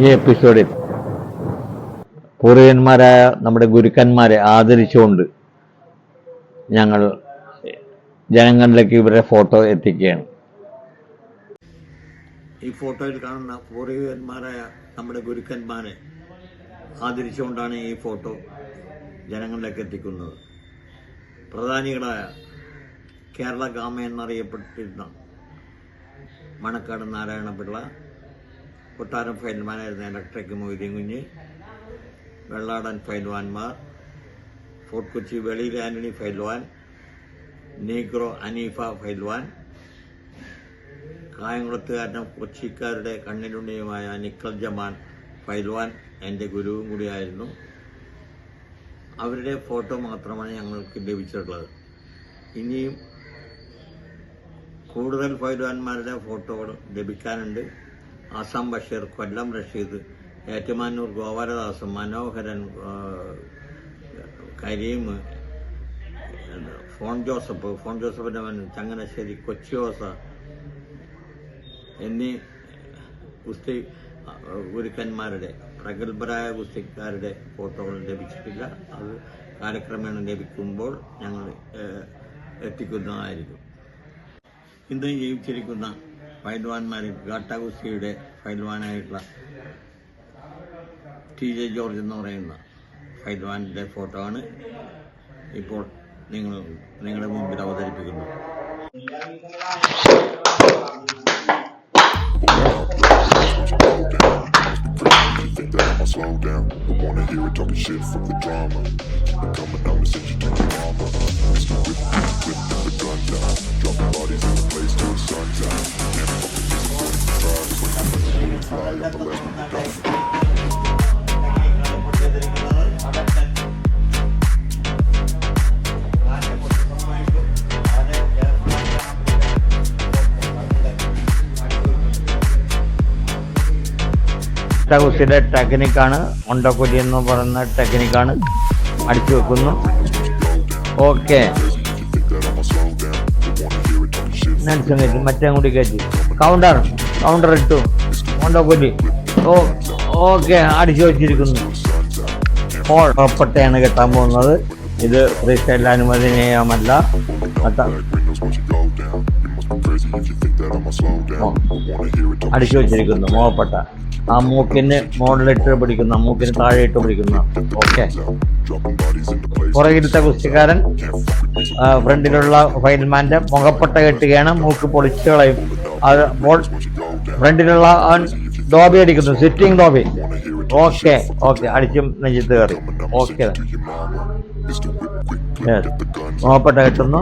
ഈ എപ്പിസോഡിൽ പൂർവികന്മാരായ നമ്മുടെ ഗുരുക്കന്മാരെ ആദരിച്ചുകൊണ്ട് ഞങ്ങൾ ജനങ്ങളിലേക്ക് ഇവരുടെ ഫോട്ടോ എത്തിക്കുകയാണ്. ഈ ഫോട്ടോയിൽ കാണുന്ന പൂർവികന്മാരായ നമ്മുടെ ഗുരുക്കന്മാരെ ആദരിച്ചുകൊണ്ടാണ് ഈ ഫോട്ടോ ജനങ്ങളിലേക്ക് എത്തിക്കുന്നത്. പ്രധാനികളായ കേരള ഗാമ എന്നറിയപ്പെട്ടിരുന്ന മണക്കാട് നാരായണപിള്ള, കൊട്ടാരം ഫൈൽവാനായിരുന്ന ഇലക്ട്രിക് മൊയ്തീൻ കുഞ്ഞ്, വെള്ളാടൻ ഫൈൽവാൻമാർ, ഫോർട്ട് കൊച്ചി വെളിയിൽ ആന്റണി ഫൈൽവാൻ, നീഗ്രോ അനീഫ ഫൈൽവാൻ, കായംകുളത്തുകാരനും കൊച്ചിക്കാരുടെ കണ്ണിലുണ്ണിയുമായ നിക്കൽ ജമാൻ ഫൈൽവാൻ എൻ്റെ ഗുരുവും കൂടിയായിരുന്നു. അവരുടെ ഫോട്ടോ മാത്രമാണ് ഞങ്ങൾക്ക് ലഭിച്ചിട്ടുള്ളത്. ഇനിയും കൂടുതൽ ഫൈൽവാന്മാരുടെ ഫോട്ടോകൾ ലഭിക്കാനുണ്ട്. ആസാം ബഷീർ, കൊല്ലം റഷീദ്, ഏറ്റുമാനൂർ ഗോപാലദാസ്, മനോഹരൻ, കരീം, ഫോൺ ജോസഫിൻ്റെ മകൻ ചങ്ങനാശ്ശേരി കൊച്ചിയോസ എന്നീ ഗുസ്തി ഗുരുക്കന്മാരുടെ പ്രഗത്ഭരായ ഗുസ്തിക്കാരുടെ ഫോട്ടോകൾ ലഭിച്ചിട്ടില്ല. അത് കാലക്രമേണ ലഭിക്കുമ്പോൾ ഞങ്ങൾ എത്തിക്കുന്നതായിരിക്കും. ഇന്ന് ജീവിച്ചിരിക്കുന്ന ഫൈൽവാന്മാരിൽ ഗാട്ട ഗുസ്തിയുടെ ഫൈൽവാനായിട്ടുള്ള TJ ജോർജ് എന്ന് പറയുന്ന ഫൈൽവാൻ്റെ ഫോട്ടോ ആണ് ഇപ്പോൾ നിങ്ങളുടെ മുമ്പിൽ അവതരിപ്പിക്കുന്നത്. Slow down, I wanna hear it talking shit from the drama. I'm coming out and send you to your mama. Mr. Whip the gun down, dropping bodies in the place till the sun's out. Can't fuck with this, I'm going to try. Just like I'm fly on the last one down. ഗുസ്തിയുടെ ടെക്നിക്കാണ്, ഒണ്ടക്കൊല്ലി എന്ന് പറയുന്ന ടെക്നിക്കാണ്. അടിച്ചു വെക്കുന്നു. Okay, മറ്റേ കൂടി കയറ്റി counter ഇട്ടു. ഒണ്ടക്കൊല്ലി okay, അടിച്ചു വെച്ചിരിക്കുന്നു. ഉറപ്പട്ടയാണ് കെട്ടാൻ പോകുന്നത്. ഇത് ഫ്രീ സ്റ്റൈൽ അനുവദനീയമല്ല. അടിച്ചു വെച്ചിരിക്കുന്നു മോപ്പട്ട. ആ മൂക്കിന് മുകളിലിട്ട് പിടിക്കുന്ന, മൂക്കിന് താഴെ ഇട്ട് പിടിക്കുന്ന. ഓക്കെ, പുറകിലത്തെ ഗുസ്തിക്കാരൻ ഫ്രണ്ടിലുള്ള ഫൈൽമാന്റെ മുഖപ്പട്ട കെട്ടുകയാണ്. മൂക്ക് പൊളിച്ചു കളയും. അത് ഫ്രണ്ടിലുള്ള ഡോബി അടിക്കുന്നു, സിറ്റിംഗ് ഡോബി. ഓക്കെ, അടിച്ചും നെഞ്ചത്ത് കയറി. ഓക്കെ, മുഖപ്പട്ട കെട്ടുന്നു.